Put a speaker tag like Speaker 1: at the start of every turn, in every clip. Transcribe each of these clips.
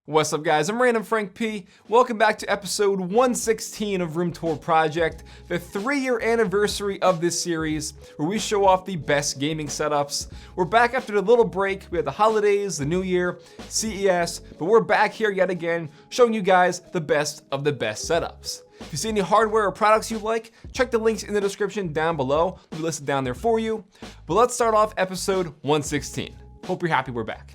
Speaker 1: What's up guys, I'm Random Frank P. Welcome back to episode 116 of Room Tour Project, the 3-year anniversary of this series where we show off the best gaming setups. We're back after a little break. We had the holidays, the new year, CES, but we're back here yet again showing you guys the best of the best setups. If you see any hardware or products you like, check the links in the description down below. We'll be listed down there for you. But let's start off episode 116. Hope you're happy we're back.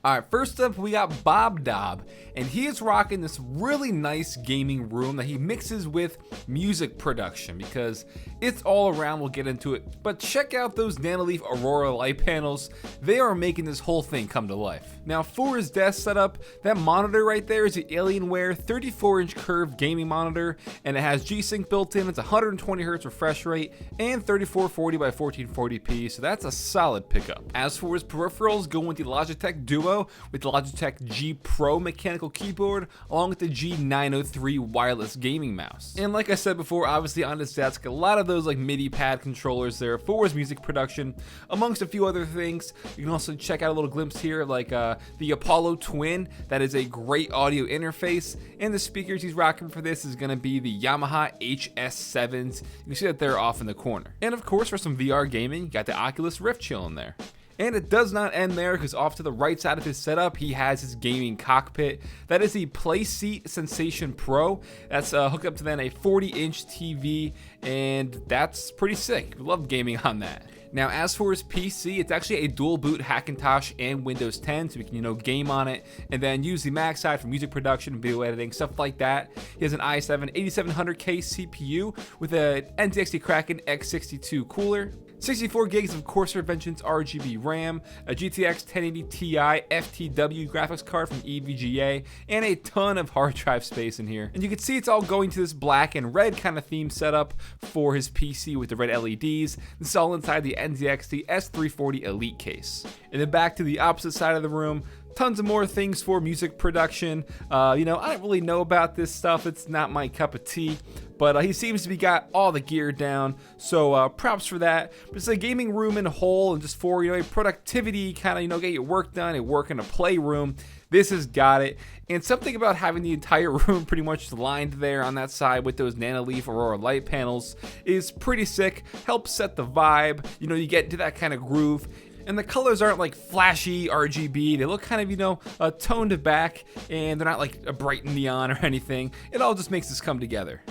Speaker 2: Alright, first up we got Bob Dobb, and he is rocking this really nice gaming room that he mixes with music production because it's all around. We'll get into it, but check out those Nanoleaf Aurora light panels. They are making this whole thing come to life. Now for his desk setup, that monitor right there is the Alienware 34-inch curved gaming monitor, and it has G-Sync built in. It's 120Hz refresh rate and 3440 by 1440p, so that's a solid pickup. As for his peripherals, going with the Logitech Duo with the Logitech G Pro mechanical keyboard along with the G903 wireless gaming mouse. And like I said before, obviously on his desk, a lot of those like MIDI pad controllers there for his music production, amongst a few other things. You can also check out a little glimpse here like the Apollo Twin. That is a great audio interface, and the speakers he's rocking for this is going to be the Yamaha HS7s. You can see that they're off in the corner. And of course for some VR gaming, you got the Oculus Rift chilling there. And it does not end there, because off to the right side of his setup, he has his gaming cockpit. That is the PlaySeat Sensation Pro. That's hooked up to then a 40-inch TV, and that's pretty sick. We love gaming on that. Now, as for his PC, it's actually a dual boot Hackintosh and Windows 10, so we can, game on it, and then use the Mac side for music production, video editing, stuff like that. He has an i7 8700K CPU with an NZXT Kraken X62 cooler. 64 gigs of Corsair Vengeance RGB RAM, a GTX 1080 Ti FTW graphics card from EVGA, and a ton of hard drive space in here. And you can see it's all going to this black and red kind of theme setup for his PC with the red LEDs. This is all inside the NZXT S340 Elite case. And then back to the opposite side of the room, tons of more things for music production. I don't really know about this stuff. It's not my cup of tea, but he seems to be got all the gear down, so props for that. But it's a gaming room in a whole, and just for a productivity kind of get your work done and work in a playroom. This has got it. And something about having the entire room pretty much lined there on that side with those Nanoleaf Aurora light panels is pretty sick. Helps set the vibe. You get into that kind of groove. And the colors aren't like flashy RGB. They look kind of, toned back, and they're not like a bright neon or anything. It all just makes this come together.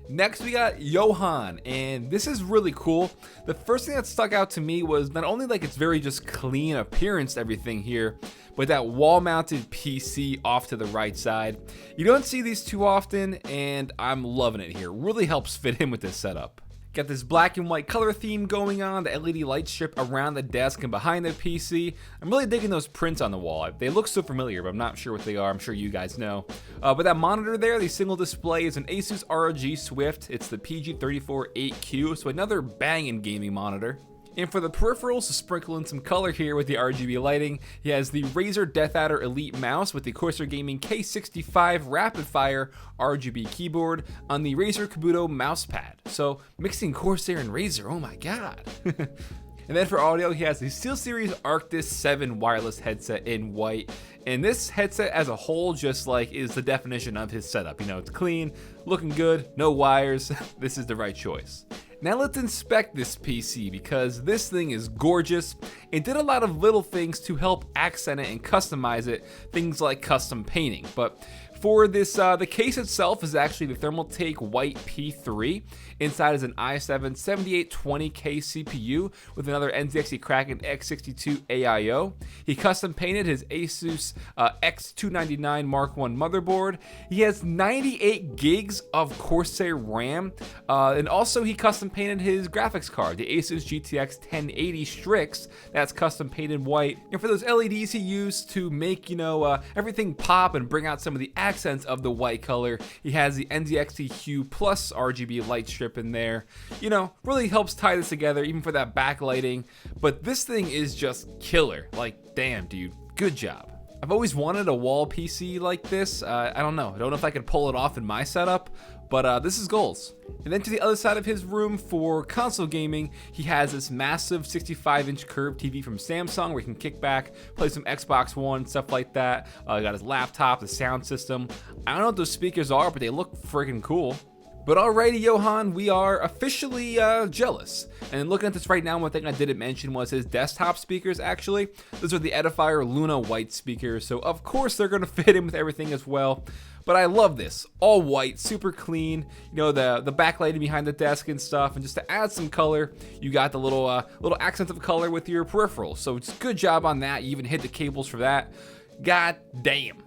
Speaker 2: Next, we got Johan, and this is really cool. The first thing that stuck out to me was not only like it's very just clean appearance, everything here, but that wall-mounted PC off to the right side. You don't see these too often, and I'm loving it here. Really helps fit in with this setup. Got this black and white color theme going on, the LED light strip around the desk and behind the PC. I'm really digging those prints on the wall. They look so familiar, but I'm not sure what they are. I'm sure you guys know. But that monitor there, the single display, is an Asus ROG Swift. It's the PG34-8Q, so another banging gaming monitor. And for the peripherals, to sprinkle in some color here with the RGB lighting, he has the Razer Death Adder Elite mouse with the Corsair Gaming K65 Rapid Fire RGB keyboard on the Razer Kabuto mouse pad. So mixing Corsair and Razer, oh my god. And then for audio, he has the SteelSeries Arctis 7 wireless headset in white. And this headset as a whole just is the definition of his setup. It's clean, looking good, no wires. This is the right choice. Now let's inspect this PC, because this thing is gorgeous. It did a lot of little things to help accent it and customize it, things like custom painting. But for this, the case itself is actually the Thermaltake White P3. Inside is an i7 7820K CPU with another NZXT Kraken X62 AIO. He custom painted his Asus X299 Mark I motherboard. He has 98 gigs of Corsair RAM, and also he custom painted his graphics card, the Asus GTX 1080 Strix. That's custom painted white. And for those LEDs he used to make everything pop and bring out some of the accents of the white color, he has the NZXT Hue Plus RGB light strip in there. Really helps tie this together, even for that backlighting. But this thing is just killer. Damn, dude, good job. I've always wanted a wall PC like this. I don't know if I could pull it off in my setup, but this is goals. And then to the other side of his room for console gaming, he has this massive 65-inch curved TV from Samsung where he can kick back, play some Xbox One, stuff like that. Got his laptop, the sound system. I don't know what those speakers are, but they look freaking cool. But alrighty, Johan, we are officially jealous. And looking at this right now, one thing I didn't mention was his desktop speakers, actually. Those are the Edifier Luna white speakers, so of course they're going to fit in with everything as well. But I love this. All white, super clean. You know, the backlighting behind the desk and stuff. And just to add some color, you got the little accent of color with your peripherals. So it's good job on that. You even hit the cables for that. God damn.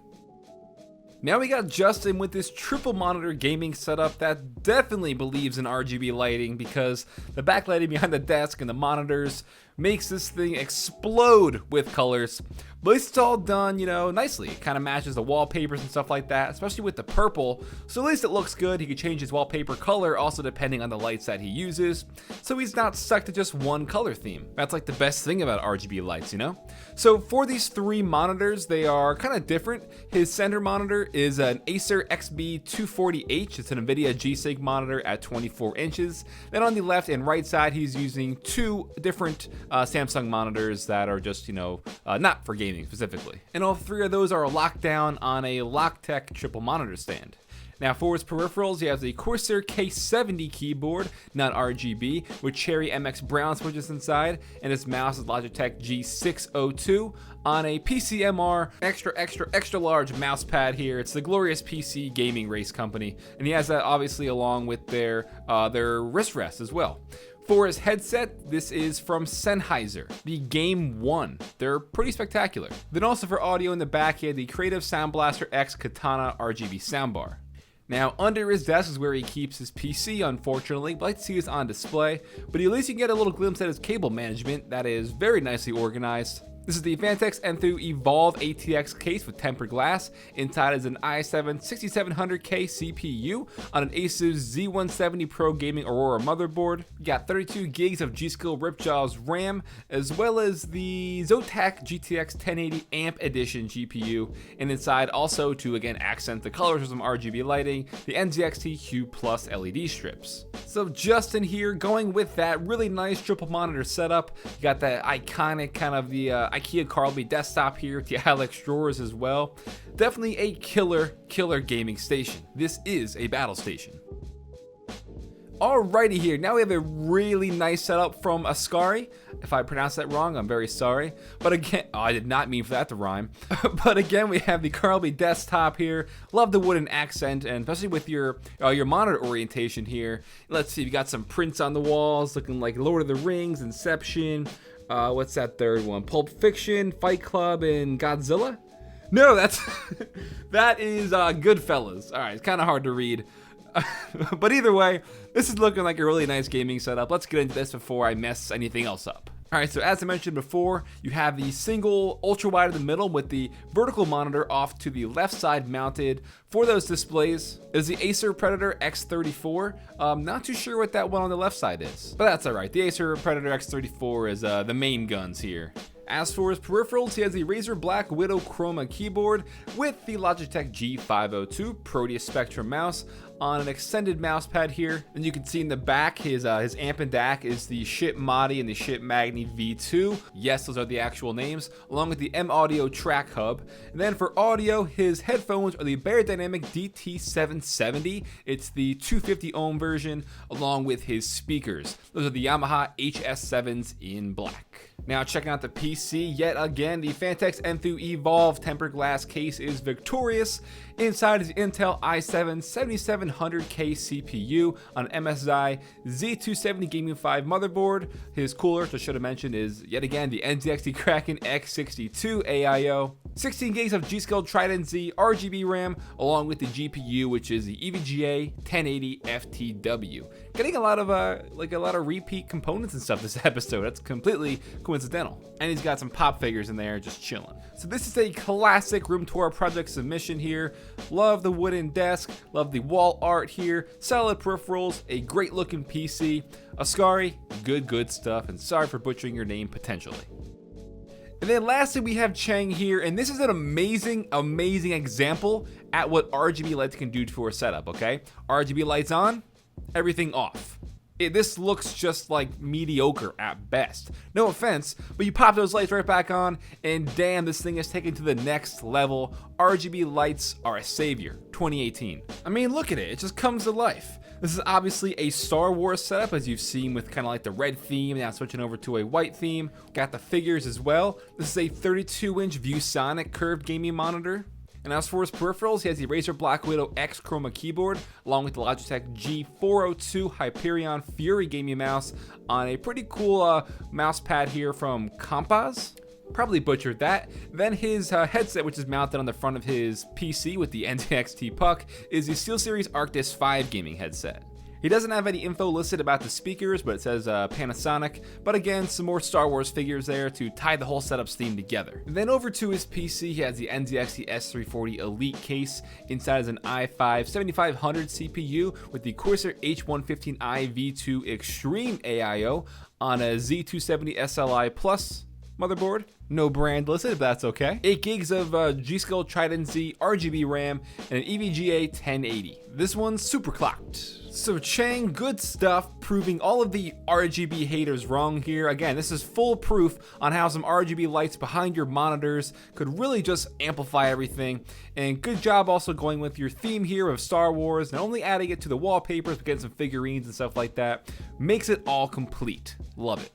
Speaker 2: Now we got Justin with this triple monitor gaming setup that definitely believes in RGB lighting, because the backlighting behind the desk and the monitors makes this thing explode with colors. But at least it's all done, you know, nicely. It kind of matches the wallpapers and stuff like that, especially with the purple. So at least it looks good. He can change his wallpaper color also depending on the lights that he uses. So he's not stuck to just one color theme. That's like the best thing about RGB lights, you know? So for these three monitors, they are kind of different. His center monitor is an Acer XB240H. It's an NVIDIA G-Sync monitor at 24 inches. Then on the left and right side, he's using two different Samsung monitors that are just, you know, not for gaming specifically. And all three of those are locked down on a Logitech triple monitor stand. Now for his peripherals, he has a Corsair K70 keyboard, not RGB, with Cherry MX Brown switches inside, and his mouse is Logitech G602 on a PCMR extra large mouse pad here. It's the Glorious PC Gaming Race Company, and he has that obviously along with their wrist rest as well. For his headset, this is from Sennheiser, the Game 1. They're pretty spectacular. Then also for audio in the back, he had the Creative Sound Blaster X Katana RGB soundbar. Now, under his desk is where he keeps his PC, unfortunately. I'd like to see this on display, but at least you can get a little glimpse at his cable management that is very nicely organized. This is the Vantex Enthoo Evolve ATX case with tempered glass. Inside is an i7 6700K CPU on an Asus Z170 Pro Gaming Aurora motherboard. You got 32 gigs of G-Skill Ripjaws RAM, as well as the Zotac GTX 1080 AMP Edition GPU. And inside also, to again accent the colors with some RGB lighting, the NZXT Hue Plus LED strips. So Justin here, going with that really nice triple monitor setup. You got that iconic kind of the IKEA Carlby desktop here with the Alex drawers as well. Definitely a killer gaming station. This is a battle station. Alrighty here, now we have a really nice setup from Oskari. If I pronounced that wrong, I'm very sorry. But again, I did not mean for that to rhyme. But again, we have the Carlby desktop here. Love the wooden accent, and especially with your monitor orientation here. Let's see, we got some prints on the walls looking like Lord of the Rings, Inception. What's that third one? Pulp Fiction, Fight Club, and Godzilla? No, that is Goodfellas. All right, it's kind of hard to read. But either way, this is looking like a really nice gaming setup. Let's get into this before I mess anything else up. Alright, so as I mentioned before, you have the single ultra wide in the middle with the vertical monitor off to the left side mounted. For those displays is the Acer Predator X34. Not too sure what that one on the left side is, but that's alright. The Acer Predator X34 is the main guns here. As for his peripherals, he has the Razer Black Widow Chroma keyboard with the Logitech G502 Proteus Spectrum mouse on an extended mouse pad here. And you can see in the back, his amp and DAC is the Ship Madi and the Ship Magni V2. Yes, those are the actual names, along with the M Audio track hub. And then for audio, his headphones are the Beyerdynamic DT770. It's the 250 ohm version, along with his speakers. Those are the Yamaha HS7s in black. Now checking out the PC, yet again, the Vantex Enthoo Evolve tempered glass case is victorious. Inside is the Intel i7 7700K CPU on an MSI Z270 Gaming 5 motherboard. His cooler, which I should have mentioned, is yet again the NZXT Kraken X62 AIO. 16 gigs of G-Skill Trident Z RGB RAM, along with the GPU, which is the EVGA 1080 FTW. Getting a lot of repeat components and stuff this episode. That's completely coincidental. And he's got some pop figures in there just chilling. So this is a classic room tour project submission here. Love the wooden desk, love the wall art here, solid peripherals, a great looking PC. Oskari, good stuff, and sorry for butchering your name potentially. And then lastly, we have Cheng here, and this is an amazing example at what RGB lights can do to our setup, okay? RGB lights on, everything off. This looks just like mediocre at best. No offense, but you pop those lights right back on, and damn, this thing is taken to the next level. RGB lights are a savior, 2018. I mean, look at it, it just comes to life. This is obviously a Star Wars setup, as you've seen with kind of like the red theme, now switching over to a white theme. Got the figures as well. This is a 32-inch ViewSonic curved gaming monitor. And as for his peripherals, he has the Razer Black Widow X Chroma keyboard, along with the Logitech G402 Hyperion Fury gaming mouse on a pretty cool mouse pad here from Compaz. Probably butchered that. Then his headset, which is mounted on the front of his PC with the NZXT puck, is the SteelSeries Arctis 5 gaming headset. He doesn't have any info listed about the speakers, but it says Panasonic. But again, some more Star Wars figures there to tie the whole setup's theme together. And then over to his PC, he has the NZXT S340 Elite case. Inside is an i5 7500 CPU with the Corsair H115i V2 Extreme AIO on a Z270 SLI Plus motherboard. No brand listed, but that's okay. 8 gigs of G-Skill Trident Z RGB RAM and an EVGA 1080. This one's super clocked. So Cheng, good stuff, proving all of the RGB haters wrong here. Again, this is full proof on how some RGB lights behind your monitors could really just amplify everything. And good job also going with your theme here of Star Wars, not only adding it to the wallpapers, but getting some figurines and stuff like that. Makes it all complete. Love it.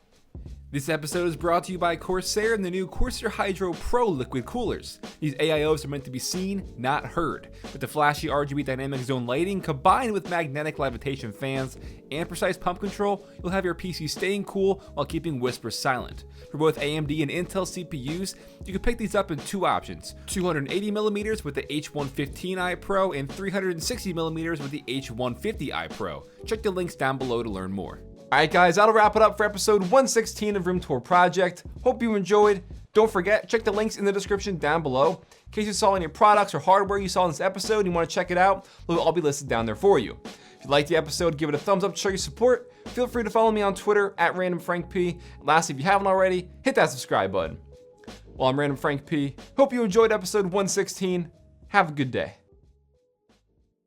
Speaker 2: This episode is brought to you by Corsair and the new Corsair Hydro Pro liquid coolers. These AIOs are meant to be seen, not heard. With the flashy RGB dynamic zone lighting combined with magnetic levitation fans and precise pump control, you'll have your PC staying cool while keeping whispers silent. For both AMD and Intel CPUs, you can pick these up in two options: 280mm with the H115i Pro and 360mm with the H150i Pro. Check the links down below to learn more.
Speaker 1: Alright guys, that'll wrap it up for episode 116 of Room Tour Project. Hope you enjoyed. Don't forget, check the links in the description down below. In case you saw any products or hardware you saw in this episode and you want to check it out, they'll all be listed down there for you. If you liked the episode, give it a thumbs up to show your support. Feel free to follow me on Twitter at randomfrankp. Lastly, if you haven't already, hit that subscribe button. Well, I'm Random Frank P. Hope you enjoyed episode 116. Have a good day.